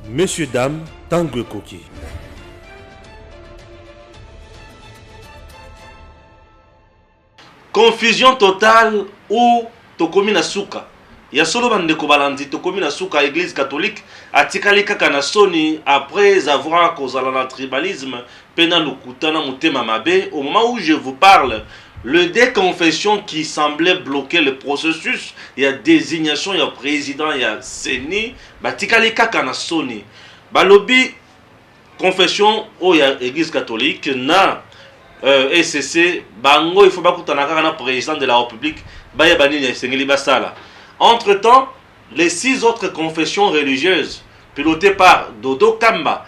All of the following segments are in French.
Messieurs, dames, tango ekoki. Confusion totale ou tokomi na suka. Ya solo bandeko balandi tokomi na suka église catholique atikali kaka na soni après avoir causé le tribalisme pena lukutana mutema mabe. Au moment où je vous parle, le déconfession qui semblait bloquer le processus, il y a désignation, il y a président, il y a seni, batikali kaka na soni. Balobi confession ou il y a église catholique na ECC bango il faut bakutana kaka na président de la République baye banini ya sengeli basala. Entre-temps, les 6 autres confessions religieuses pilotées par Dodo Kamba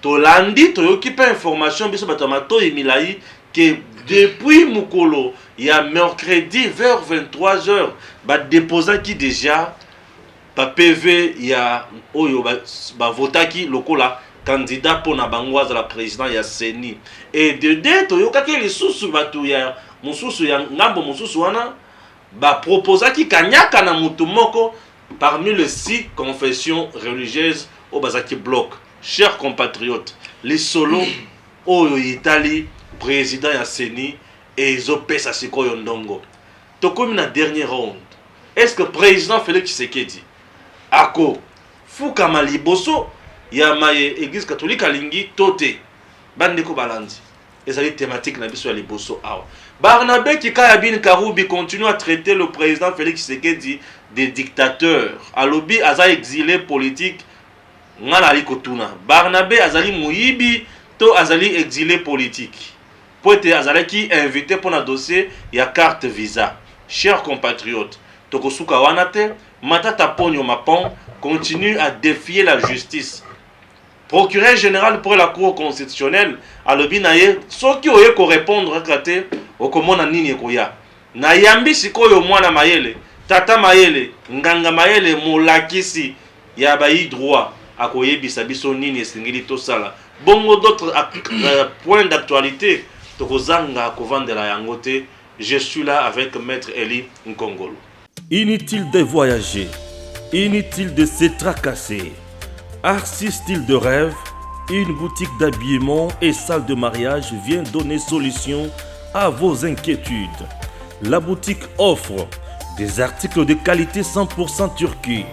tolandi toyoki pe information biso batamato emilai que depuis mukolo il y a mercredi vers 23h ba déposa qui déjà pa PV il y a oyo ba votaki lokola candidat pour na bango za la président ya Seni et de date oyokaki lisusu batu ya mususu ya ngambo mususu wana ba proposa ki kanyaka na mutu moko parmi les 6 confessions religieuses au bazaki bloc. Chers compatriotes, les solos oyo Italie président ya Seni et ezopesa sikoyo ndongo tokomi na dernière ronde. Est-ce que président Félix Tshisekedi ako fukama liboso ya maye église catholique alingi tote bandeko balandi ezali thématique na biso ya liboso awa Barnabé Kikaya Bin Karoubi continue à traiter le président Félix Tshisekedi de dictateur alobi aza exilé politique ngana ali kotuna Barnabé azali muyibi to azali exilé politique poete azalaki invité pour un dossier ya carte visa. Chers compatriotes, tokosuka wana te Matata Ponyo Mapon continue à défier la justice. Procureur général pour la Cour constitutionnelle alobi naye soki oye ko répondre kate okomona nini ekoya na yambi sikoyo mwana mayele tata mayele nganga mayele molakisi ya bayi droit akoyebisa biso nini esengeli tosala bongo d'autres points d'actualité tokozanga kovandela yango te. Je suis là avec maître Eli Nkongolo. Inutile de voyager, inutile de se tracasser. Arcis Style de Rêve, une boutique d'habillement et salle de mariage vient donner solution à vos inquiétudes. La boutique offre des articles de qualité 100% turquie.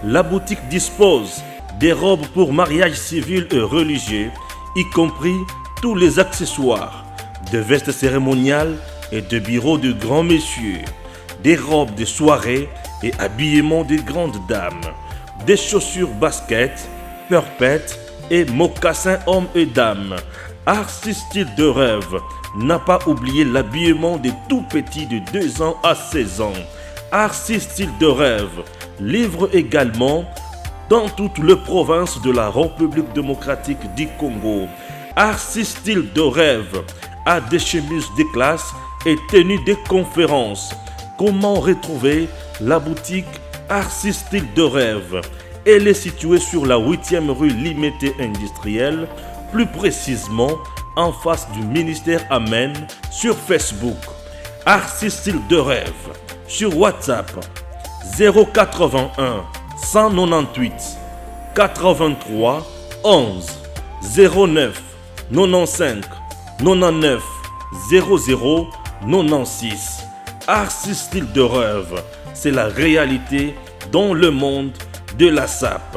La boutique dispose des robes pour mariage civil et religieux, y compris tous les accessoires, de vestes cérémoniales et de bureaux de grands messieurs, des robes de soirée et habillement de grandes dames, des chaussures basket, perpètes et mocassins hommes et dames. Arcis Style de Rêve n'a pas oublié l'habillement des tout petits de 2 ans à 16 ans. Arcis Style de Rêve livre également dans toutes les provinces de la République démocratique du Congo. Arcis Style de Rêve a des chemises de classe et tenues de conférences. Comment retrouver la boutique Arcis Style de Rêve? Elle est située sur la 8e rue Limité Industrielle, plus précisément en face du ministère Amen, sur Facebook. Arcis Style de Rêve, sur WhatsApp 081 198 83 11 09 95 99 00 96. Arcis Style de Rêve, c'est la réalité dans le monde de la SAP.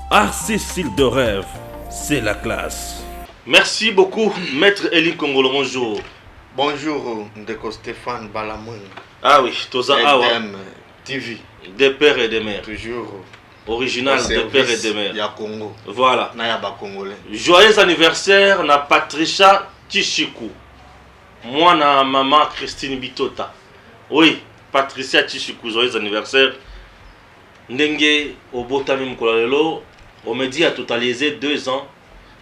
Arcis Style de Rêve, c'est la classe. Merci beaucoup, maître Eli Kongolo. Bonjour. Bonjour, Ndeko Stéphane Balamouin. Ah oui, Toza Awa. TV. Des pères et des mères. Toujours. Original des pères et des mères. Ya Congo. Voilà. Na ya ba Congolais. Joyeux anniversaire na Patricia Tishiku. Moi na maman Christine Bitota. Oui, Patricia Tishiku, joyeux anniversaire. Ndenge obotami mkolalelo, on me dit à totaliser 2 ans.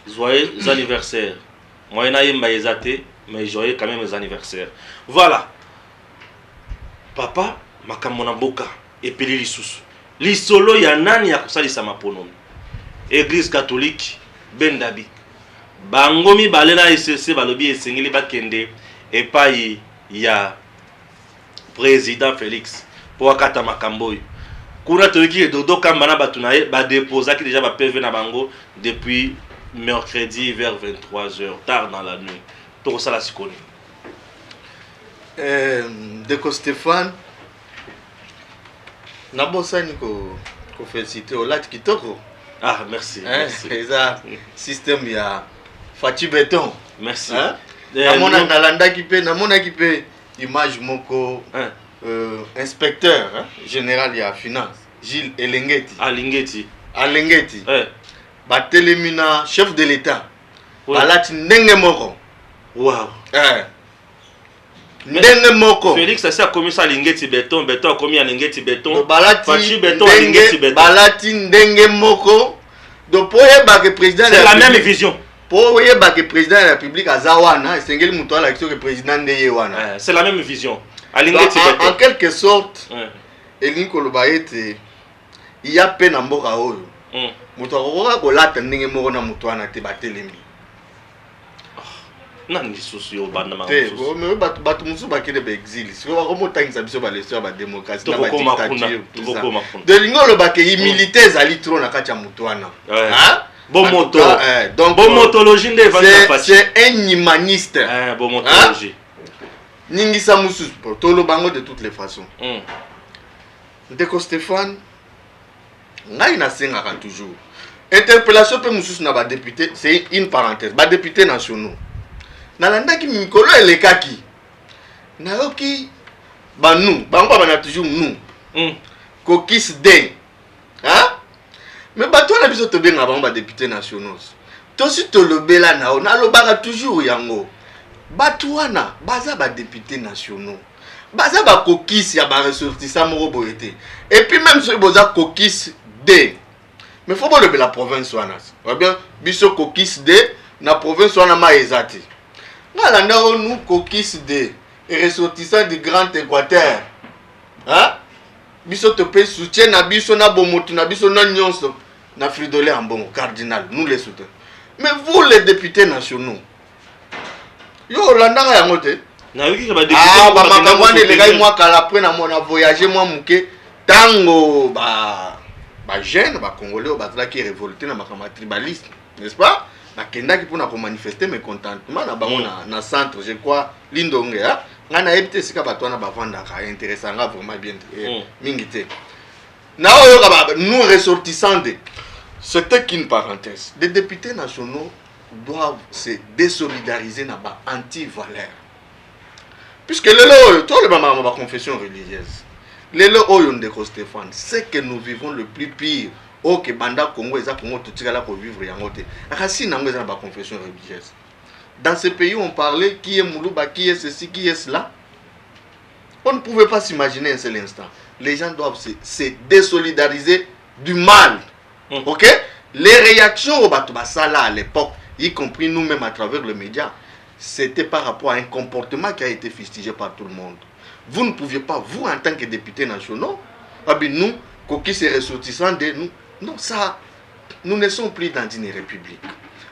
Joyeux anniversaire. Moi na yemba ezate, mais joyeux quand même les anniversaires. Voilà. Papa makamona boka epeli lisusu. Lisolo ya nani ya kosalisa maponomi. Église catholique bendabi. Bangomi balena ECC balobi esengeli bakende epai ya président Félix pour akata makambo. kuna toki dodo kambana batunaye ba déposa qui déjà ba PV na bango depuis mercredi vers 23h tard dans la nuit. Tout ça la sikoni. Ndeko Stéphane nabosani ko féliciter au lat kitoko. Ah merci. Merci. Eza système ya Fati Béton. Merci. Namona nalanda ki pe namona ki pe image moko inspecteur général ya finance Gilles Elengeti. Alengeti. Batelemina chef de l'état. Balati ndenge moko. Wow. Ndenge moko. Félix ça a commis ça Alengeti Béton, Béton a commis Alengeti Béton. Balati Béton Alengeti Béton. Balati ndenge moko. Donc pour que président c'est la même vision. Pour que président de la République à Zawana, c'est le président de Yewana. C'est la même vision. En quelque sorte, Elingi Kolobayete, il y a peine en mboka oyo. Mutwa ko lata ndenge moko na mutwana te batelemi. Nani susu yo banda ma. Te, mais batu musu bakende be exil. Si ko motangisa biso ba leso ba démocratie na ba dictature. De lingolo ba ke militaires zali trop na kati ya mutwana. Hein? Bon moto. Donc bon motologie nde vanda Fati. C'est un humaniste. Bon motologie. Ningisa musu tolo bango de toutes les façons. Ndeko Stéphane ngai na sengaka toujours. Interpellation pe mususu na ba député, c'est une parenthèse. Ba député nationaux. Nalandaki mikolo elekaki. Nayoki ba nous, bango ba na toujours nous. Kokis de. Hein? Mais bato na biso to benga bango ba député nationaux. To si to lobela na on alobaka toujours yango. Bato wana baza ba député nationaux. Baza ba kokis ya ba ressortissant moko boyete. Et puis même ce boza kokis de. Mais faut pas lever la province wana. Ou bien biso kokis de na province wana ma ezati. Ngala ndao nous kokis de ressortissant du Grand Équateur. Hein? Biso te paye soutien na biso na bomotu na biso na nyonso na Fridolin en bon cardinal, nous les soutenons. Mais vous les députés nationaux. Yo landanga yango te. Na yoki ba député. Ba makamwane le gars moi kala après na mona voyager moi muke tango ba jeune ba congolais ba qui révolté na makama tribaliste, n'est-ce pas? Na kenda ki pona ko manifester mécontentement na bango na centre, je crois Lindonge hein. Ngana ebité sika batwana ba vanda ka intéressant vraiment bien mingi te. Na oyo ka nous ressortissants de c'était qu'une parenthèse. Les députés nationaux doivent se désolidariser na ba anti-valeur. Puisque tout le monde ma confession religieuse. Lelo oyo Ndeko Stéphane, c'est que nous vivons le plus pire. Oh que banda Congo eza Congo tout là pour vivre yango te. Racine nango eza ba confession religieuse. Dans ce pays on parlait qui est Moulouba, qui est ceci, qui est cela. On ne pouvait pas s'imaginer un seul instant. Les gens doivent se désolidariser du mal. OK? Les réactions au Batubasala à l'époque, y compris nous-mêmes à travers les médias, c'était par rapport à un comportement qui a été fustigé par tout le monde. Vous ne pouviez pas, vous en tant que députés nationaux, nous, qui se ressortissant de nous, non, ça, nous ne sommes plus dans une république.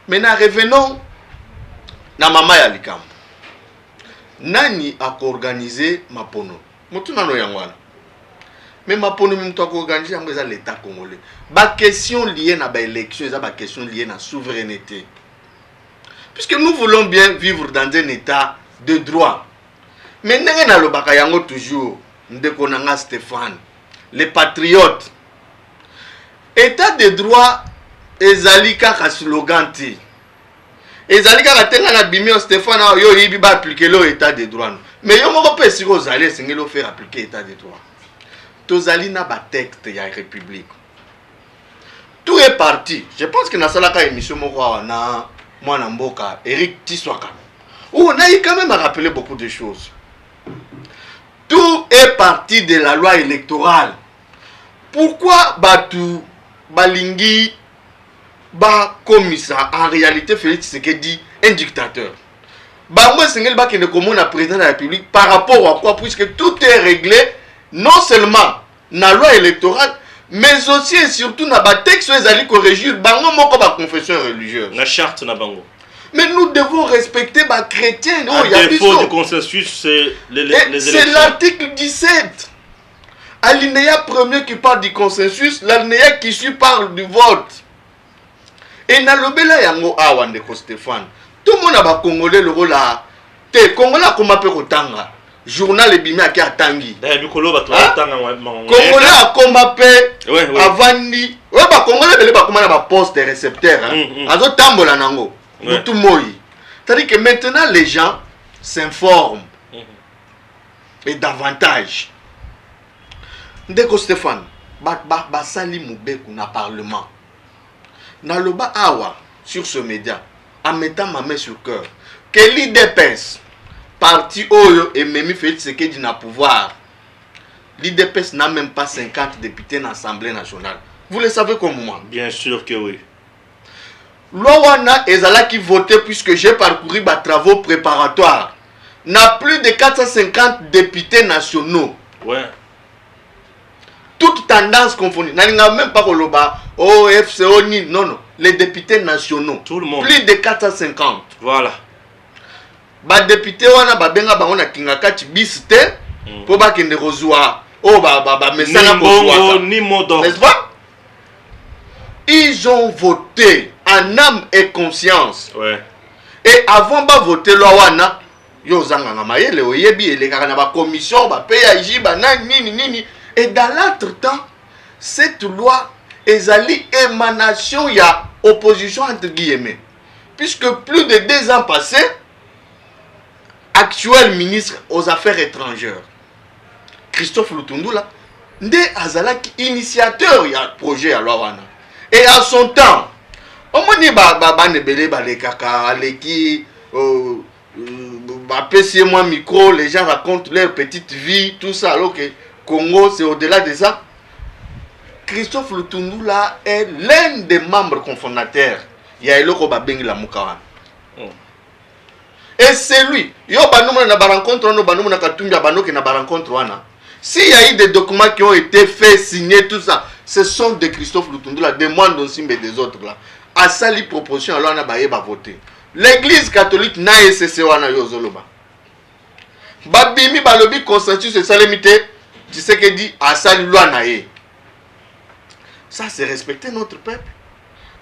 Maintenant, revenons na mama ya likambo. Nani a organisé Mapono? Motuna no yangwana. Mais Mapono même toi organisé l'État congolais. Ba question liée na ba élection, ba question liée na souveraineté. Puisque nous voulons bien vivre dans un état de droit. Mais ndenge na lobaka yango toujours ndeko nanga Stéphane, les patriotes. État de droit ezali kaka slogan ti. Ezali kaka tenga na bimio Stéphane yo yibi ba appliquer l'état de droit. Mais yo moko pe siko zali sengelo faire appliquer état de droit. Tozali na ba texte ya république. Tout est parti. Je pense que na salaka émission moko na mwana mboka Eric Tiswaka. Où on a quand même à rappeler beaucoup de choses. Tout est parti de la loi électorale. Pourquoi Batu Balingi ba commissaire en réalité Félix Tshisekedi un dictateur? Bah moi c'est ba qui ne commune à président de la République par rapport à quoi, puisque tout est réglé non seulement dans la loi électorale mais aussi et surtout dans ba texte ezali corrigir bango moko ba confession religieuse. La charte na bango. Mais nous devons respecter les chrétiens. À défaut du consensus, c'est les c'est l'article 17. Alinéa premier qui parle du consensus, l'alinéa qui suit parle du vote. Et nalobela yango awa ndeko Stéphane. Tout le monde a congolais le rôle là. Te congolais comme appelle Rotanga. Journal ebimi aki atangi. Congolais a comme appelle avandi. Ouais ba congolais bele ba comme na ba poste de récepteur hein. Azo tambola nango. Tout moi. C'est-à-dire que maintenant les gens s'informent. Et davantage. Ndeko Stéphane, basali mubeku na parlement. Naloba awa sur ce média, en mettant ma main sur cœur, que l'IDPS, parti Oyo et Memi Félix Tshisekedi na pouvoir, l'IDPS n'a même pas 50 députés dans l'Assemblée nationale. Vous le savez comme moi? Bien sûr que oui. Lowana Ezala qui votait puisque j'ai parcouru mes travaux préparatoires. N'a plus de 450 députés nationaux. Ouais. Toute tendance confondue. N'a même pas Koloba, FCO, non, non. Les députés nationaux. Tout le monde. Plus de 450. Voilà. Ba député wana ba benga ba ona kingakati bisite pour ba kende rozwa. Oh ba mesana ko ni modo. N'est-ce pas? Ils ont voté en âme et conscience. Ouais. Et avant ba voter loi wana yo zanga na mayele oyebi eleka na ba commission ba PAJ ba nini. Et dans l'entretemps, cette loi est émanation il y a opposition entre guillemets. Puisque plus de 2 ans passés, actuel ministre aux Affaires étrangères, Christophe Lutundula, nde azalaki initiateur ya projet à loi wana. Et à son temps, on m'a dit ba nebele ba le kaka aleki moi micro, les gens racontent leur petite vie, tout ça alors que Congo, c'est au-delà de ça. Christophe Lutundula est l'un des membres cofondateurs. Il y a Eloko Babengi la Mukawan. Et c'est lui. Yo banoumo na ba rencontre no banoumo na katumbi banoke na ba rencontre wana. S'il y a eu des documents qui ont été faits, signés, tout ça, ce sont de Christophe Lutundula, des moines d'Onsimbe et des autres là. À ça, les propositions, alors on a voté. L'église catholique n'a SSC wana yo zoloba. Babimi balobi consensus et salemité. Tu sais que dit à ça loi naé. Ça c'est respecter notre peuple.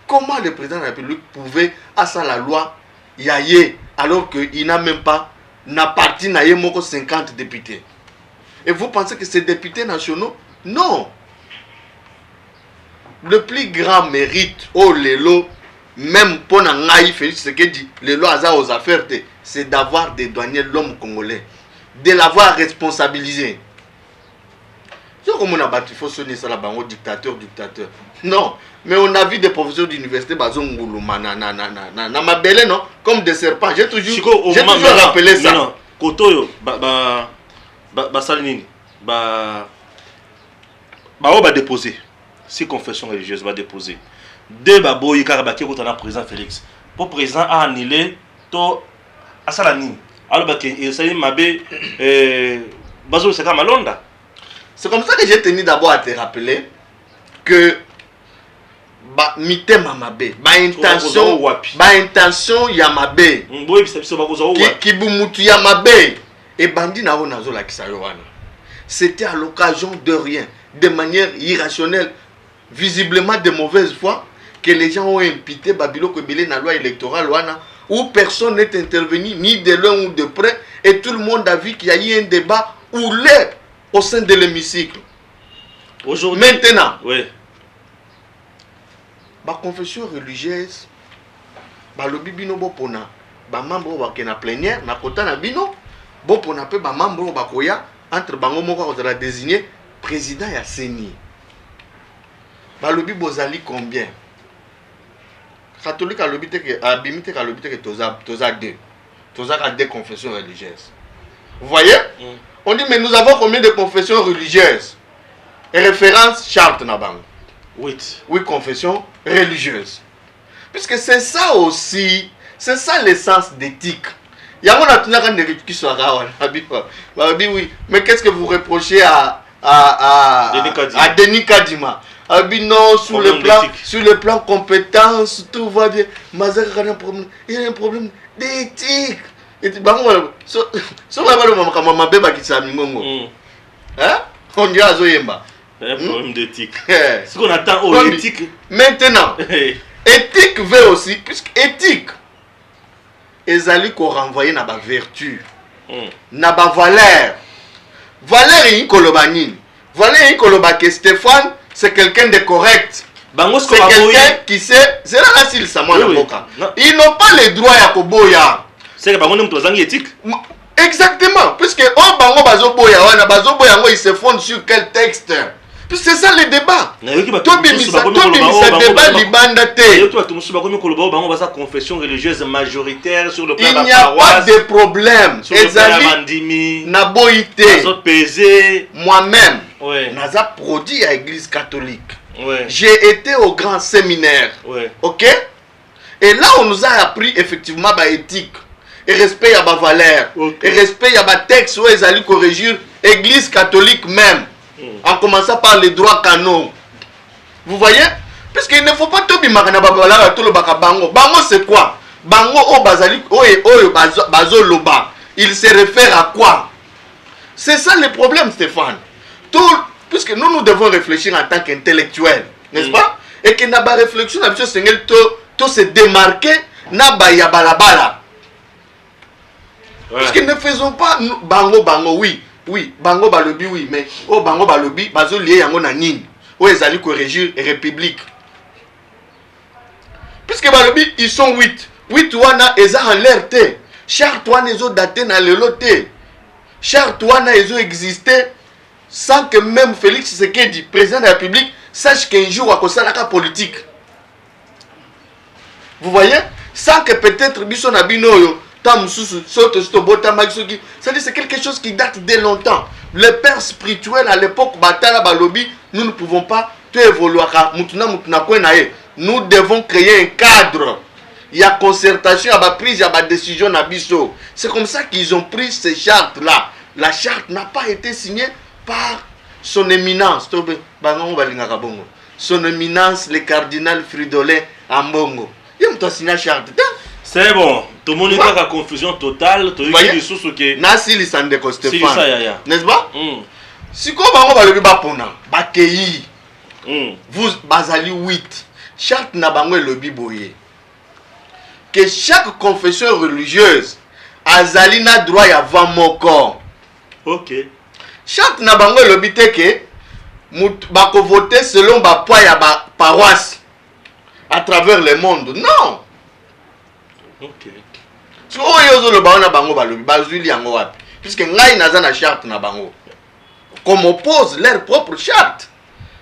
Comment le président de la République pouvait à ça la loi yaye alors qu'il n'a même pas n'a parti naé moko 50 députés. Et vous pensez que ces députés nationaux? Non. Le plus grand mérite au lelo même pour Nangaï Félix Tshisekedi le loi aux affaires c'est d'avoir dédouané l'homme congolais, de l'avoir responsabilisé. Il faut sonner ça là-bas, dictateur. Non, mais on a vu des professeurs d'université, comme des serpents. J'ai toujours rappelé ça. Non, Kotoyo, Salinini, déposer. Si confession religieuse va déposer. Deux baboy karabaki contre le président Félix. Pour président a annulé to asalani. Alors il s'agit mabé bazo c'est comme Malonda. C'est comme ça que j'ai tenu d'abord à te rappeler que mitema mabe, intention ya mabe. Qui bumutu ya mabe et bandi na onazo la kisayowana. C'était à l'occasion de rien, de manière irrationnelle, visiblement de mauvaise foi, que les gens ont imputé Babilo Kobele na loi électorale où personne n'est intervenu, ni de loin ou de près, et tout le monde a vu qu'il y a eu un débat ouvert au sein de l'hémicycle. Aujourd'hui, maintenant, oui. Ma confession religieuse, balobi bino bopona, ba membre bakena plénière, na kota na bino, bopona pe ba membre bakoya entre bango moko ko la désigner président ya CENI. Balobi bozali combien? Catholique alobi te que abimite alobi te que toza deux. Toza ka deux confessions religieuses. Vous voyez? On dit mais nous avons combien de confessions religieuses? Et référence charte na bango. 8. Oui, confession religieuse. Puisque c'est ça aussi, c'est ça l'essence d'éthique. Il y a un qui soit oui, mais qu'est-ce que vous reprochez à Denis Kadima? Non, sur le plan compétence, tout va bien. Mais il y a un problème d'éthique. On dirait Azoyemba. Un problème d'éthique. Ce qu'on attend aux éthiques. Maintenant, éthique veut aussi, puisque éthique, ezali ko renvoyer na ba vertu, na ba valeur. Valeur est une valeur est une que Stéphane, c'est quelqu'un de correct. C'est quelqu'un qui sait, c'est là s'il s'amoue la boca. Ils n'ont pas le droit à koboya. C'est que bango n'aime pas éthique. Exactement, puisque oh bango bazo boya, ils se fondent sur quel texte? C'est ça le débat. Confession religieuse majoritaire sur le plan il n'y a pas de problème. Moi-même, naza produit à l'église catholique. J'ai été au grand séminaire. Ok? Et là, on nous a appris effectivement l'éthique. Et respect à ma valeur. Et respect à ma texte où ils allaient corriger l'église catholique même. En commençant par les droits canons. Vous voyez? Puisqu'il ne faut pas tout bimaka na babala tout le baka bango. Bango c'est quoi? Bango o bazali bazo loba. Il se réfère à quoi? C'est ça le problème, Stéphane. Puisque nous devons réfléchir en tant qu'intellectuels, n'est-ce pas? Et que na ba réflexion na c'est to se démarquer na ba ya balabala. Parce que ne faisons pas bango oui. Oui, bango balobi oui, mais oh bango balobi bazo lié yango na nini? O ezali corriger république. Puisque balobi ils sont 8. 8 wana eza en l'air té. Charte wana ezo daté na lelo té. Charte wana ezo existé sans que même Félix Tshisekedi, président de la République, sache qu'un jour akosalaka politique. Vous voyez? Sans que peut-être biso na binoyo c'est quelque chose qui date de longtemps. Les pères spirituels à l'époque, nous ne pouvons pas évoluer. Nous devons créer un cadre. Il y a concertation, il y a prise, il y a décision. C'est comme ça qu'ils ont pris ces chartes-là. La charte n'a pas été signée par son éminence. Son éminence, le cardinal Fridolin Ambongo. Il a signé la charte. C'est bon, tout le monde est en confusion totale. Tu as dit sous que Nasi Lisandeko Stéphane. N'est-ce pas? Si vous avez bakei, vous bazali 8. Charte na bango lobi boye. Que chaque confession religieuse azali na droit ya va moko. OK. Charte na bango lobi te que bako voter selon ba poids ya ba paroisse à travers le monde. Non. Ok. So oyo zo le baona bango balobi bazuli yango wapi? Puisque ngai naza na charte na bango. Comme oppose leur propre charte.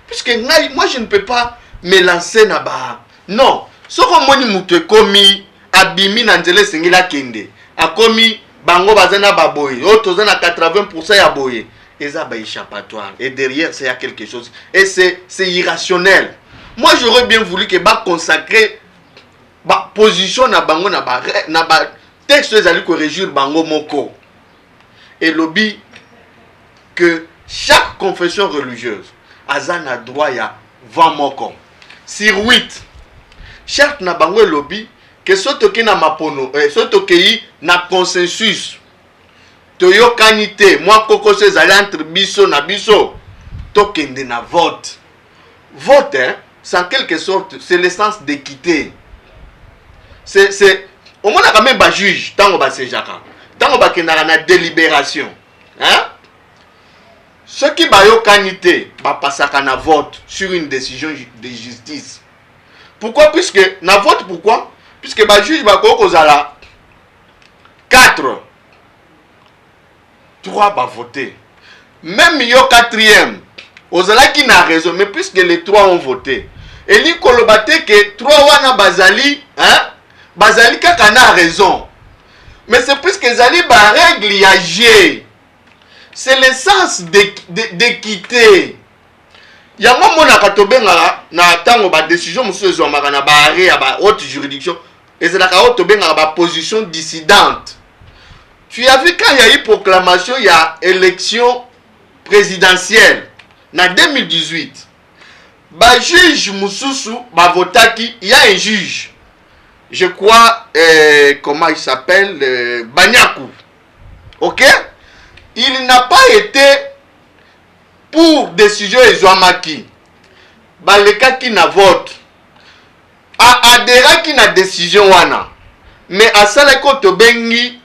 Puisque ngai, moi je ne peux pas me lancer na ba. Non. Soko moni mutu komi abimi na nzele sengila kende. Akomi bango bazana baboye. Oto zana 80% ya boye. Eza ba échappatoire. Et derrière c'est y a quelque chose. Et c'est irrationnel. Moi j'aurais bien voulu que ba consacrer ba position na bango na ba texte ezali corriger bango moko. Et lobby que chaque confession religieuse azana droit ya 20 moko sur 8. Charte na bango lobby que soto ki na mapono soto ki na consensus toyo kanité moi koko se ezali entre biso na biso tokende na vote. Vote c'est en quelque sorte c'est l'essence d'équité. C'est au moins quand même ba juge tango ba sejaka tango ba kendaka na délibération hein ceux qui ba yo kanité ba passaka na vote sur une décision de justice. Pourquoi? Puisque na vote pourquoi? Puisque ba juge ba ko kozala 4 3 ba voter même yo 4e ozala qui na raison mais puisque les 3 ont voté et li kolobate que 3 wana bazali hein bazali kaka na raison mais c'est puisque zali ba règle ya G. C'est l'essence d'équité. Yango mona katobenga na tango ba décision musu ezomaka na ba arrêt ya ba haute juridiction ezalaka otobenga ba position dissidente. Tu as vu quand il y a eu proclamation il y a élection présidentielle na 2018 ba juge mususu ba votaki il y a un juge je crois comment il s'appelle Banyaku. OK? Il n'a pas été pour décision ezwamaki balekaki na vote adhéraki na décision wana mais asalaki oyo tobengi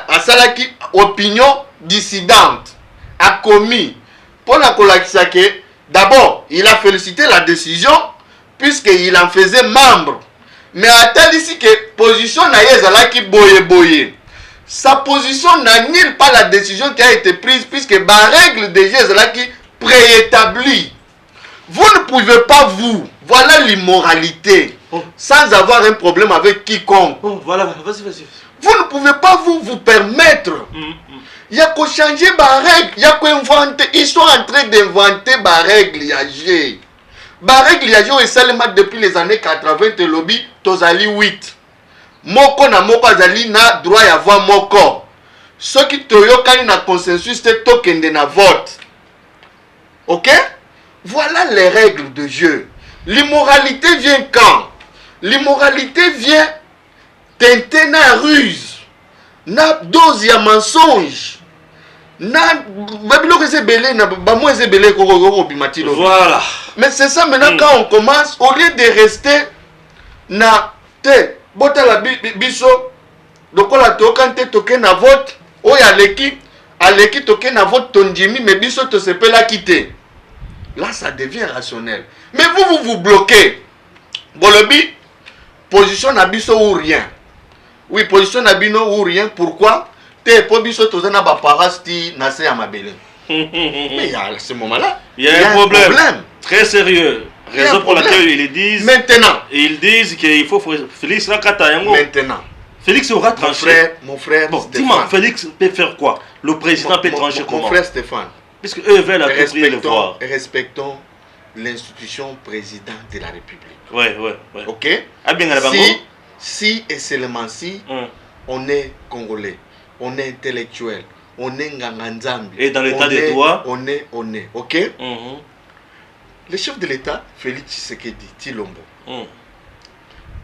asalaki opinion dissidente akomi mpona kolakisa ke d'abord il a félicité la décision puisqu'il en faisait membre mais atalisi ke position na ye ezalaki boye sa position n'annule pas la décision qui a été prise puisque ba règle déjà ezalaki préétablie. Vous ne pouvez pas voilà l'immoralité sans avoir un problème avec quiconque. Voilà, vas-y. Vous ne pouvez pas vous permettre. Il y a qu'à changer ma règle, il y a qu'à inventer. Ils sont en train d'inventer ma règle. Ma règle, est seulement depuis les années 80, le lobby, tozali 8. Moko na moko azali na droit ya voir moko. Ce qui toyokani na consensus, c'est tokende na vote. Ok? Voilà les règles de jeu. L'immoralité vient quand? L'immoralité vient teinter na ruse, na dose ya mensonge, na babilo c'est belé na ba moins c'est belé ko bimati. Voilà. Mais c'est ça maintenant quand on commence au lieu de rester na te bota la biso lokola to quand te toke na vote oya aleki toke na vote tondimi mais biso to sepela quitter. Là, ça devient rationnel. Mais vous bloquez. Bolobi, position nabiso ou rien. Oui, position nabino ou rien. Pourquoi? Te pobiso tozana ba parasti nase ya mabele. Mais à ce moment-là, il y a un problème. Très sérieux. Raison pour laquelle ils disent. Maintenant. Ils disent qu'il faut Félix Rakatayango. Maintenant. Félix aura tranché. Mon frère bon, dis-moi, Félix peut faire quoi? Le président peut trancher comment? Mon frère Stéphane. Puisque eux veulent approprier le pouvoir. Respectons l'institution président de la République. Ouais. Ok? Ah bien, si et seulement si, on est Congolais, on est intellectuel, on est Nganganzambi. Et dans l'état de droit? On est. Ok? Le chef de l'État, Félix Tshisekedi Tshilombo,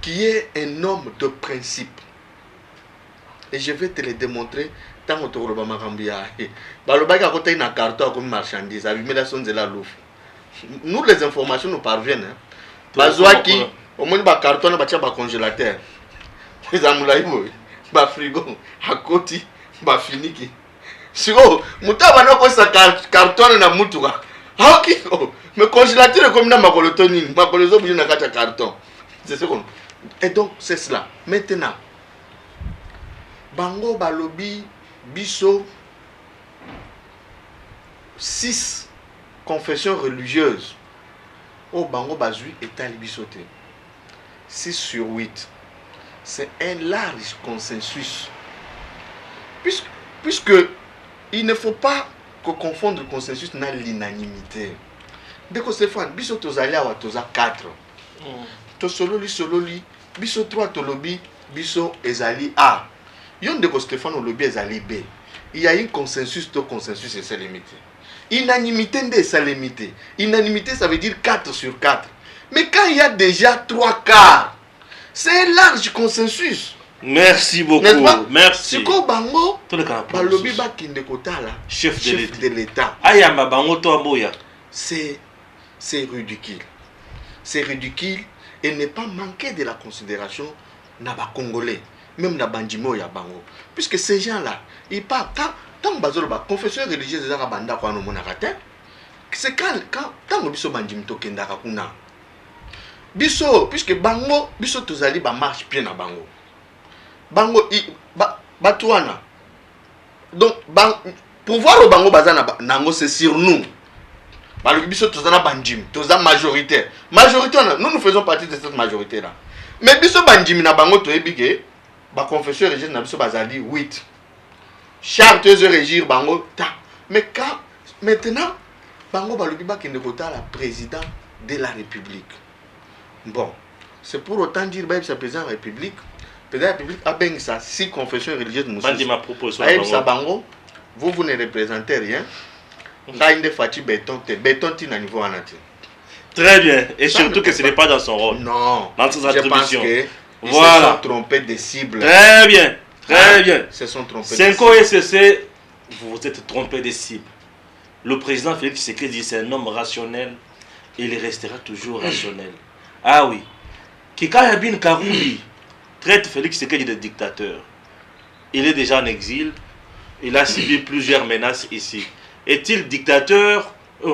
qui est un homme de principe. Et je vais te le démontrer. Tant que tu as un carton comme marchandise, nous les informations nous parviennent. Bazouaki, au moins un carton, un congélateur. Les amoulaïbo, un frigo, un côté, un finiki. Si vous avez un carton na mutuga. Ah ok, mais congélateur est comme dans ma colotone, ma coloso bouge na carton. C'est ce qu'on. Et donc c'est cela. Maintenant, bango balobi biso 6 confessions religieuses au bango bazui etali bisoté 6 sur 8. C'est un large consensus. Puisque il ne faut pas confondre le consensus dans l'unanimité. Dès que Stéphane, biso tozali awa toza 4. To sololi, biso 3 tolobi, biso ezali A. Yon de Stéphane au lobby ezali B. Il y a un consensus, tout consensus et c'est limité. Unanimité c'est limité. Unanimité ça veut dire 4 sur 4. Mais quand il y a déjà 3 quarts, c'est un large consensus. Merci beaucoup. Merci. C'est quoi bango? Balobi ba kinde kotala. Chef de l'État. Ayamba bango to aboya. C'est ridicule. C'est ridicule et ne pas manquer de la considération na ba Congolais. Même na bandimo ya bango. Puisque ces gens-là, ils parlent tant bazoloba confession religieuse za banda kwa no mona kate. C'est quand biso bandim to kendaka kuna. Biso puisque bango biso tozali ba marche pied na bango. Bango batuana. Donc pouvoir au bango bazana nango c'est sur nous. Balobi biso tozana bandim, toza majoritaire. Majoritaire nous faisons partie de cette majorité là. Mais biso bandim na bango to ebike ba confession religieuse na biso bazali 8. Charte de régir bango ta. Mais quand maintenant bango balobi ba kende kota la président de la République. Bon, c'est pour autant dire ba c'est président de la République. Président de la République a bien ça 6 confessions religieuses nous. Bandi ma proposition. Ça bango vous ne représentez rien. Là il fati béton tina niveau anati. Très bien et ça surtout que ce n'est pas dans son rôle. Non. Dans ses attributions. Ils se sont trompés des cibles. Très bien. Très bien. Se sont trompés. 5 ans SCC, vous vous êtes trompé des cibles. Le président Félix Tshisekedi, c'est un homme rationnel et il restera toujours rationnel. Ah oui. Kika Yabin Karoubi traite Félix Tshisekedi de dictateur. Il est déjà en exil. Il a subi plusieurs menaces ici. Est-il dictateur?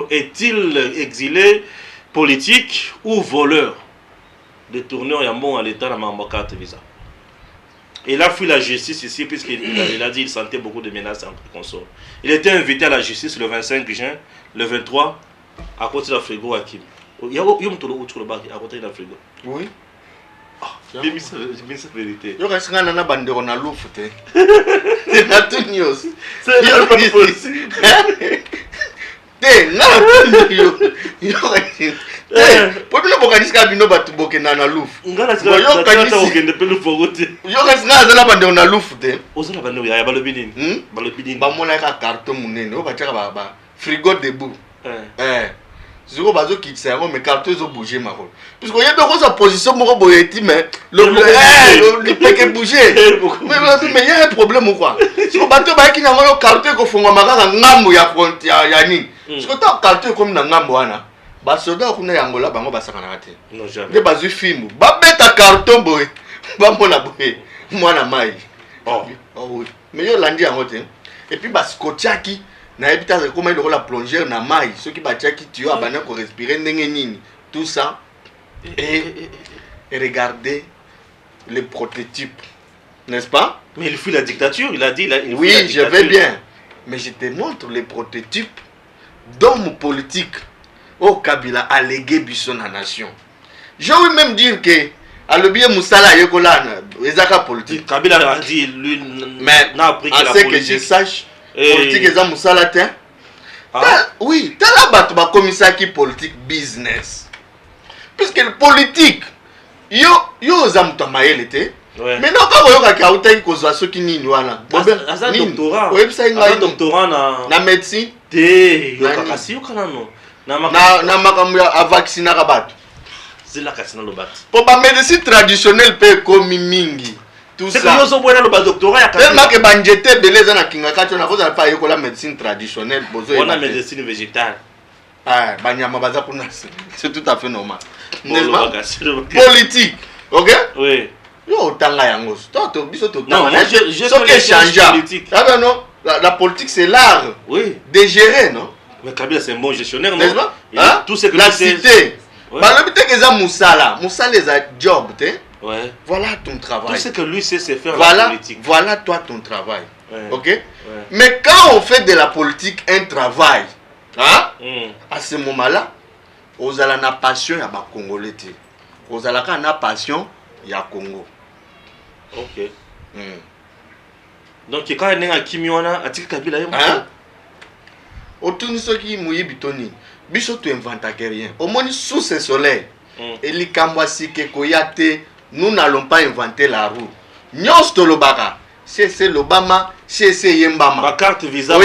Est-il exilé, politique ou voleur? Détourneur Yambon à l'état de ma carte visa. Il a fui la justice ici puisqu'il a dit qu'il sentait beaucoup de menaces en consort. Il était invité à la justice le 25 juin, le 23, à côté de la frigo Hakim. Il y a à côté de la frigo. Oui. J'ai mis sa vérité. Yo kasi ngana na bandero na lufu te. Na tout news. C'est pas possible. Te na tout news. Yo kasi. Popula bokanisa bino batu bokena na lufu. Ngala sika yo kanisa okende pe lufu gote. Yo kasi ngana na bandero na lufu te. Ozala bandero ya balobi nini? Balobi nini? Ba mona ka carton munene, o ba tshaka ba frigo debout. Zero bazo kitsa yango mais carton ezo bouger mako. Puisque yebe ko sa position moko boyeti mais le peke bouger. Mais il y a un problème ou quoi? Si ko bato ba kina ngolo carton ko fungwa makaka ngambo ya frontière ya nini? Si ko ta carton comme na ngambo wana. Ba soda ko na yangola bango basaka na kate. Non jamais. De bazu film. Ba beta carton boy. Ba mona boy. Mwana mai. Oh oui. Mais yo landi yango te. Et puis ba skotiaki na ebita comment il la plongeur na mai ceux qui batiaki tu as bana ko respirer ndenge nini tout ça et regardez les prototypes, n'est-ce pas? Mais il fuit la dictature, il a dit il oui, je vais bien, mais je te montre les prototypes d'hommes politiques au Kabila allégué biso na nation. Je veux même dire que à le bien Moussala Yekolana ezaka politique. Kabila a dit lui mais n'a appris que la politique. politique. Que je sache politique eza Moussala te. Oui, t'as la batte ba commissaire qui politique business. Puisque le politique yo za mutamaele te. Mais non quand yo ka utai kozwa soki nini wana. Asa doctorat. Oui, ça asa doctorat na médecine. Te yo kakasi yo kana no. Na makambo ya vacciner ka bato. C'est la kasina lo bat. Pour ba médecine traditionnelle pe komi mingi. Tout ça. C'est que yo so boina lo ba doctorat ya kana. Tellement que banjete beleza na kinga kacho na koza pa yokola médecine traditionnelle bozo. On a médecine végétale. Ah, banyama baza kuna. C'est tout à fait normal. N'est-ce pas? Politique. OK? Oui. Yo tanga yango. Toto biso to tanga. Non, moi je so que change politique. Ah ben non, la politique c'est l'art. Oui. De gérer, non? Mais Kabila c'est un bon gestionnaire, non? N'est-ce pas? Tout ce que la cité. Bah le but que ça Moussala les a job, t'es. Ouais. Voilà ton travail. Tout ce que lui sait, c'est faire la politique. Voilà toi ton travail. Ouais. OK? Ouais. Mais quand on fait de la politique un travail, hein? À ce moment-là, aux ala na passion ya ba Congolais té. Aux ala ka na passion ya Congo. OK. Donc quand il y a Kimiwana, atika Kabila yo. Hein? Otuni soki muyibi toni. Biso tu inventa rien. Au moins sous ce soleil. Et li kamwasi ke koyate. Nous n'allons pas inventer la roue. Nyos to lobaka. C'est l'Obama, c'est Yembama. Ma carte visa,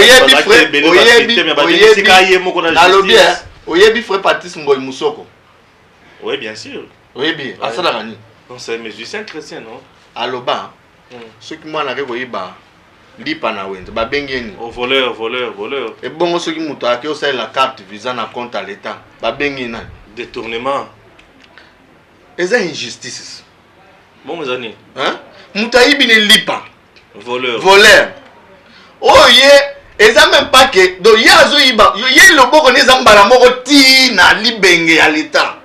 oyebi frère Patrice Ngoy Moussoko. Oui, bien sûr. Oyebi, asala gani. Non, c'est musicien chrétien, non? Aloba. Ce qui m'a narré koyeba. Lipa na wende ba bengeni. Oh voleur. Et bon ce qui muto ake o la carte visa na compte à l'état. Ba bengeni. Détournement. Eza injustice. Bon mes amis. Hein? Mutayibi ne lipa. Voleur. Oh ye, eza même pas que do yazo iba, yo ye loboko neza mbala moko ti na libenge à l'état.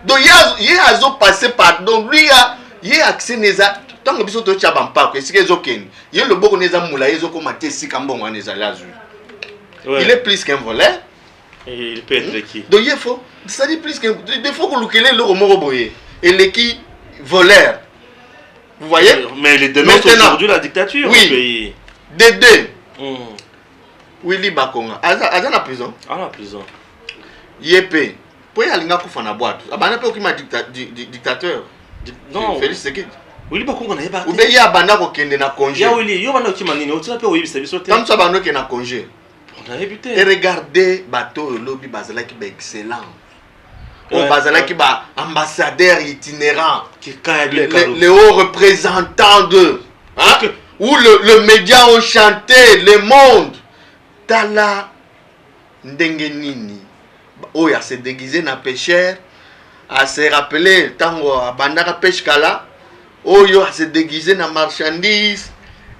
Do yazo passer par donc lui a ye accès neza tant que biso to tcha bampa ko esike ezokeni. Ye loboko neza mula ezoko matesi kambongo neza lazu. Il est plus qu'un voleur. Et il peut être qui? Donc il faut, ça dit plus qu'un il faut que lukele le moko boye. Et le qui voleur. Vous voyez? Mais il dénonce aujourd'hui la dictature oui, au pays. Des deux. Willy Bakonga. Aza na prison. Ah la prison. Yépé. Pourquoi alinga kufa na boîte? Abana pe okima dictateur. Non. Félix Tshisekedi. Willy Bakonga na yeba. Ube ya banda ko kende na congé. Ya Willy, yo bana okima nini? Otila pe oyebisa biso te. Comme ça banda ke na congé. On a évité. Et regardez bateau lobby bazala qui ba excellent. Au bazala qui ba ambassadeur itinérant. Les hauts représentants de hein? Où le média ont chanté le monde. Tala ndenge nini oyo se déguiser na pêcheur, à se rappeler tango abandaka pêche kala oyo à se déguiser na marchandise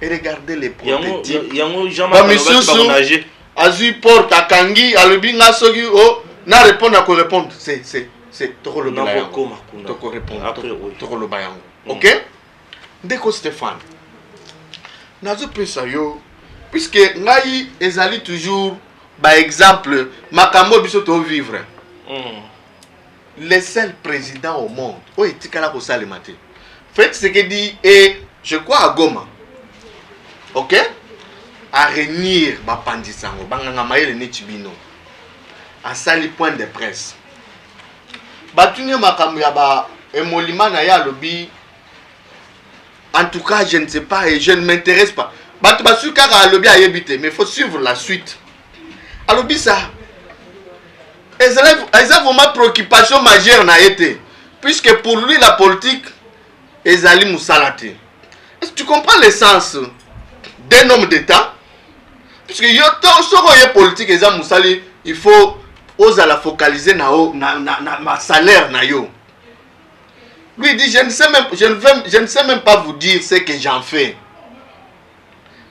et regarder les prototypes. Bamisusu azui porte akangi alobi nga soki o na répondre à répondre c'est trop le bayango toko répondre toko le bayango. OK ndeko Stéphane nazo pesa yo puisque ngai ezali toujours ba exemple makambo biso to vivre. Le seul président au monde où etikala ko salema te. Faites ce que dit et je crois à Goma. OK à réunir ba pandisango banganga mayele netibino à sali point de presse batunya makambo ya ba emolima na ya lobi. En tout cas, je ne sais pas et je ne m'intéresse pas. Batubasuka a lobby à éviter, mais il faut suivre la suite. À lobby ça. Elles ont vraiment préoccupation majeure n'a été. Puisque pour lui, la politique est Ali Moussalate. Est-ce que tu comprends l'essence d'un homme d'État? Puisque il y a une politique, il faut oser la focaliser na salaire na yo. Lui dit, je ne sais même pas vous dire ce que j'en fais.